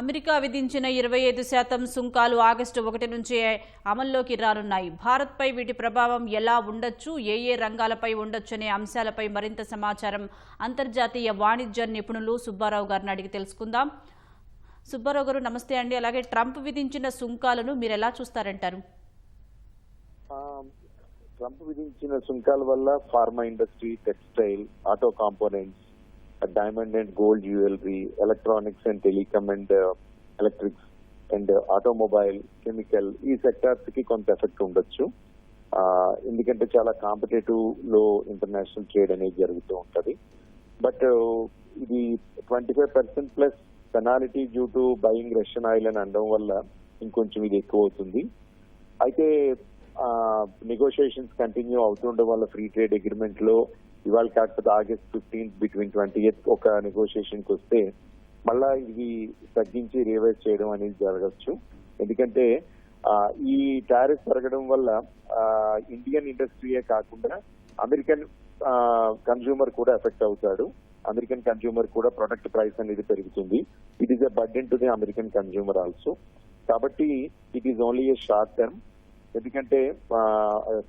America విధించిన 25% సుంకాలు August 1 నుంచి అమల్లోకి రానున్నాయి. భారత్పై వీటి ప్రభావం ఎలా ఉండొచ్చు, ఏ రంగాలపై ఉండొచ్చనే అంశాలపై మరింత సమాచారం అంతర్జాతీయ వాణిజ్య నిపుణులు సుబ్బారావు గారిని అడిగి తెలుసుకుందాం. సుబ్బారావు గారు నమస్తే అండి. అలాగే ట్రంప్ విధించిన సుంకాలను మీరు ఎలా చూస్తారంటారు? ట్రంప్ విధించిన సుంకాల వల్ల pharma industry, textile, auto components, diamond and gold jewellery, electronics and telecom and electrics and automobile, chemical ఈ సెక్టార్స్ కి కొంత ఎఫెక్ట్ ఉండొచ్చు. ఎందుకంటే చాలా కాంపిటేటివ్ లో ఇంటర్నేషనల్ ట్రేడ్ అనేది జరుగుతూ ఉంటది. బట్ ఇది 25% plus penalty due to buying Russian oil అని అనడం వల్ల ఇంకొంచెం ఇది ఎక్కువ అవుతుంది. అయితే నెగోషియేషన్స్ కంటిన్యూ అవుతుండడం వల్ల ఫ్రీ ట్రేడ్ అగ్రిమెంట్ లో ఇవాళ కాకపోతే ఆగస్ట్ 15 బిట్వీన్ 20th ఒక నెగోషియేషన్ కి వస్తే మళ్ళా ఇది తగ్గించి రివైజ్ చేయడం అనేది జరగచ్చు. ఎందుకంటే ఈ టారిఫ్ పెరగడం వల్ల ఇండియన్ ఇండస్ట్రీయే కాకుండా అమెరికన్ కన్స్యూమర్ కూడా ఎఫెక్ట్ అవుతాడు. అమెరికన్ కన్స్యూమర్ కూడా ప్రొడక్ట్ ప్రైస్ అనేది పెరుగుతుంది. It is a burden to the American consumer also. కాబట్టి it is only a short term. ఎందుకంటే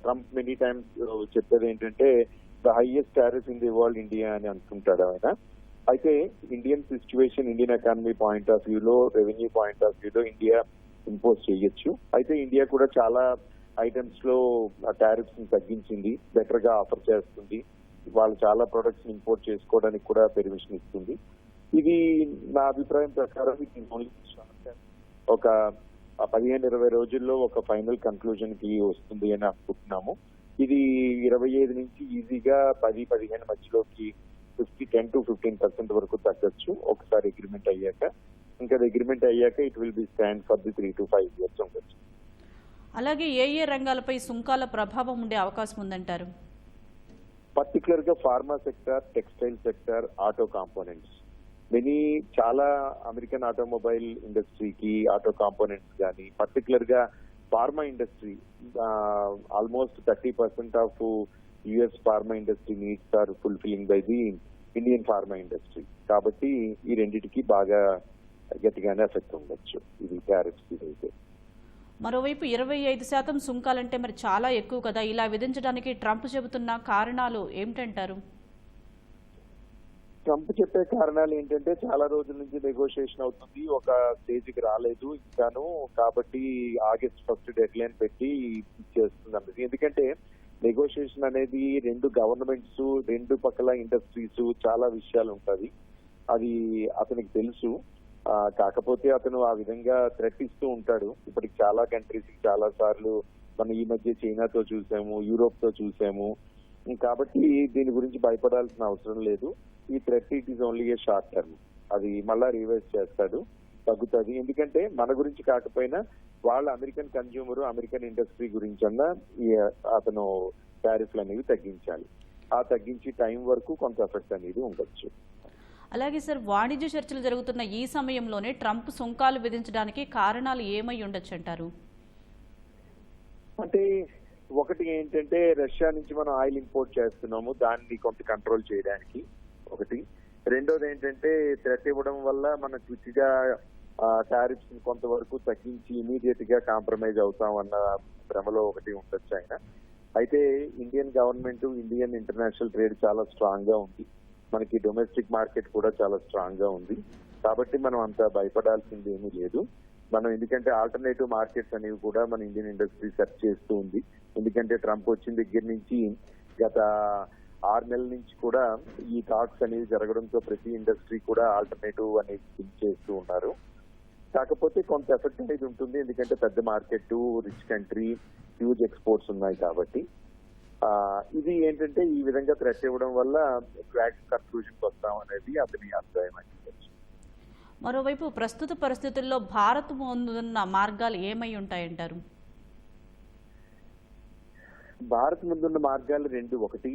ట్రంప్ మెనీ టైమ్స్ చెప్పేది ఏంటంటే the highest tariff in the world India అని అనుకుంటాడు ఆయన. అయితే Indian situation, Indian economy point of వ్యూలో, revenue point of వ్యూలో ఇండియా ఇంపోజ్ చేయొచ్చు. అయితే ఇండియా కూడా చాలా ఐటమ్స్ లో టారిఫ్స్ ని తగ్గించింది, బెటర్ గా ఆఫర్ చేస్తుంది. వాళ్ళు చాలా ప్రొడక్ట్స్ ఇంపోర్ట్ చేసుకోవడానికి కూడా పెర్మిషన్ ఇస్తుంది. ఇది నా అభిప్రాయం ప్రకారం ఇది ఓన్లీ ఒక 15-20 రోజుల్లో ఒక ఫైనల్ కన్క్లూజన్ కి వస్తుంది అని అనుకుంటున్నాము. ఇది 25 నుంచి ఈజీగా 10-15 మధ్యలోకి 10 to 15% వరకు తగ్గచ్చు ఒకసారి అగ్రిమెంట్ అయ్యాక. ఇంకా అగ్రిమెంట్ అయ్యాక it will be stand for the 3 to 5 years ఉండొచ్చు. అలాగే ఏ రంగాలపై సుంకాల ప్రభావం ఉండే అవకాశం ఉందంటారు? పర్టికులర్ గా pharma sector, textile sector, auto components. చాలా అమెరికన్ ఆటోమొబైల్ ఇండస్ట్రీకి ఆటో కాంపోనెంట్స్ కానీ, పర్టికులర్ గా pharma industry almost 30% of US pharma industry needs are fulfilling by the Indian pharma industry. కాబట్టి ఈ రెండింటికి బాగా గట్టిగానే ఎఫెక్ట్ ఉండొచ్చు ఇది టారిఫ్స్ ఇదైతే. మరోవైపు 25% సుంకాలంటే మరి చాలా ఎక్కువ కదా. ఇలా విధించడానికి ట్రంప్ చెబుతున్న కారణాలు ఏమిటంటారు? ట్రంప్ చెప్పే కారణాలు ఏంటంటే చాలా రోజుల నుంచి నెగోషియేషన్ అవుతుంది, ఒక స్టేజ్ కి రాలేదు ఇంకాను. కాబట్టి ఆగస్ట్ 1 డెడ్ లైన్ పెట్టి ఇచ్చేస్తుంది అన్నది. ఎందుకంటే నెగోషియేషన్ అనేది రెండు గవర్నమెంట్స్, రెండు పక్కల ఇండస్ట్రీస్, చాలా విషయాలు ఉంటది. అది అతనికి తెలుసు. కాకపోతే అతను ఆ విధంగా థ్రెట్ ఇస్తూ ఉంటాడు. ఇప్పటికి చాలా కంట్రీస్ చాలా సార్లు మనం ఈ మధ్య చైనాతో చూసాము, యూరోప్ తో చూసాము. కాబట్టి దీని గురించి భయపడాల్సిన అవసరం లేదు. ఈ threat it is only a short term. అది మళ్ళా రివైజ్ చేస్తాడు, తగ్గుతుంది. ఎందుకంటే మన గురించి కాకపోయినా వాళ్ళ అమెరికన్ కన్స్యూమర్, అమెరికన్ ఇండస్ట్రీ గురించి అన్నా అతను టారిఫ్లు అనేవి తగ్గించాలి. ఆ తగ్గించి టైం వరకు కొంత ఎఫెక్ట్ అనేది ఉండొచ్చు. అలాగే సార్, వాణిజ్య చర్చలు జరుగుతున్న ఈ సమయంలోనే ట్రంప్ సుంకాలు విధించడానికి కారణాలు ఏమై ఉండొచ్చు అంటారు? అంటే ఒకటి ఏంటంటే రష్యా నుంచి మనం ఆయిల్ ఇంపోర్ట్ చేస్తున్నాము, దాన్ని కొంత కంట్రోల్ చేయడానికి ఒకటి. రెండోది ఏంటంటే థ్రెట్ ఇవ్వడం వల్ల మన క్విక్గా టారిఫ్స్ కొంతవరకు తగ్గించి ఇమీడియట్ గా కాంప్రమైజ్ అవుతాం అన్న భ్రమలో ఒకటి ఉండొచ్చు ఆయన. అయితే Indian government, Indian international trade చాలా స్ట్రాంగ్ గా ఉంది. మనకి డొమెస్టిక్ మార్కెట్ కూడా చాలా స్ట్రాంగ్ గా ఉంది. కాబట్టి మనం అంత భయపడాల్సింది ఏమీ లేదు. మనం ఎందుకంటే ఆల్టర్నేటివ్ మార్కెట్స్ అనేవి కూడా మన ఇండియన్ ఇండస్ట్రీ సెర్చ్ చేస్తూ ఉంది. ఎందుకంటే ట్రంప్ వచ్చిన దగ్గర నుంచి గత 6 నెలల నుంచి కూడా ఈ టాక్స్ అనేవి జరగడంతో ప్రతి ఇండస్ట్రీ కూడా ఆల్టర్నేటివ్ అనేది థింక్ చేస్తూ ఉన్నారు. కాకపోతే కొంత ఎఫెక్ట్ అనేది ఉంటుంది. ఎందుకంటే పెద్ద market, rich country, huge exports ఉన్నాయి. కాబట్టి ఇది ఏంటంటే ఈ విధంగా థ్రెట్ ఇవ్వడం వల్ల కన్క్లూజన్ వస్తాం అనేది అతని అభిప్రాయం అని చెప్పచ్చు. మరోవైపు ప్రస్తుత పరిస్థితుల్లో భారత్ ముందున్న మార్గాలు ఏమై ఉంటాయంటారు? భారత్ ముందున్న మార్గాలు రెండు. ఒకటి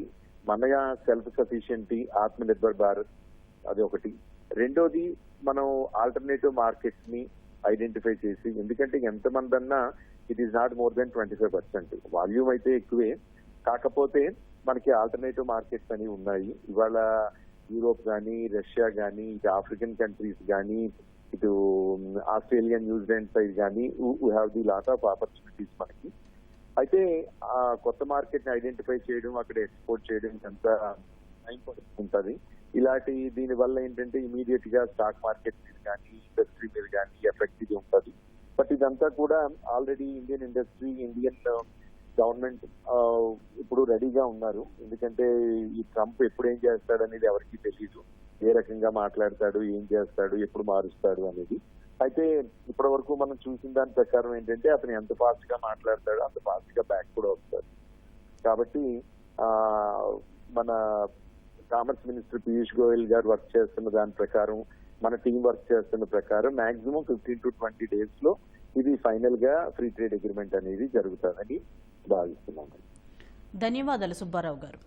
మన సెల్ఫ్ సఫిషియెంటీ, ఆత్మ నిర్భర్ భారత్, అది ఒకటి. రెండోది మనం ఆల్టర్నేటివ్ మార్కెట్స్ ని ఐడెంటిఫై చేసి, ఎందుకంటే ఎంతమంది అన్నా it is not more than 25%. Volume అయితే ఎక్కువే, కాకపోతే మనకి ఆల్టర్నేటివ్ మార్కెట్స్ అని ఉన్నాయి. ఇవాళ యూరోప్ కానీ, రష్యా కానీ, ఆఫ్రికన్ కంట్రీస్ కానీ, ఇటు ఆస్ట్రేలియా, న్యూజిలాండ్ సైడ్ కానీ we have the lot of opportunities మనకి. అయితే ఆ కొత్త మార్కెట్ ని ఐడెంటిఫై చేయడం, అక్కడ ఎక్స్పోర్ట్ చేయడం ఎంత టైం పడుతుంటది. ఇలాంటి దీని వల్ల ఏంటంటే ఇమీడియట్ గా స్టాక్ మార్కెట్ మీద కానీ, ఇండస్ట్రీ మీద కానీ ఎఫెక్ట్ ఇది ఉంటుంది. బట్ ఇదంతా కూడా already Indian industry, Indian government ఇప్పుడు రెడీగా ఉన్నారు. ఎందుకంటే ఈ ట్రంప్ ఎప్పుడు ఏం చేస్తాడు అనేది ఎవరికి తెలియదు. ఏ రకంగా మాట్లాడతాడు, ఏం చేస్తాడు, ఎప్పుడు మారుస్తాడు అనేది. అయితే ఇప్పటి వరకు మనం చూసిన దాని ప్రకారం ఏంటంటే అతను ఎంత ఫాస్ట్ గా మాట్లాడతాడో అంత ఫాస్ట్ గా బ్యాక్ కూడా వస్తాడు. కాబట్టి మన కామర్స్ మినిస్టర్ పీయూష్ గోయల్ గారు వర్క్ చేస్తున్న దాని ప్రకారం, మన టీం వర్క్ చేస్తున్న ప్రకారం మాక్సిమం 15 to 20 days లో ఇది ఫైనల్ గా ఫ్రీ ట్రేడ్ అగ్రిమెంట్ అనేది జరుగుతుందని భావిస్తున్నాను. ధన్యవాదాలు సుబ్బారావు గారు.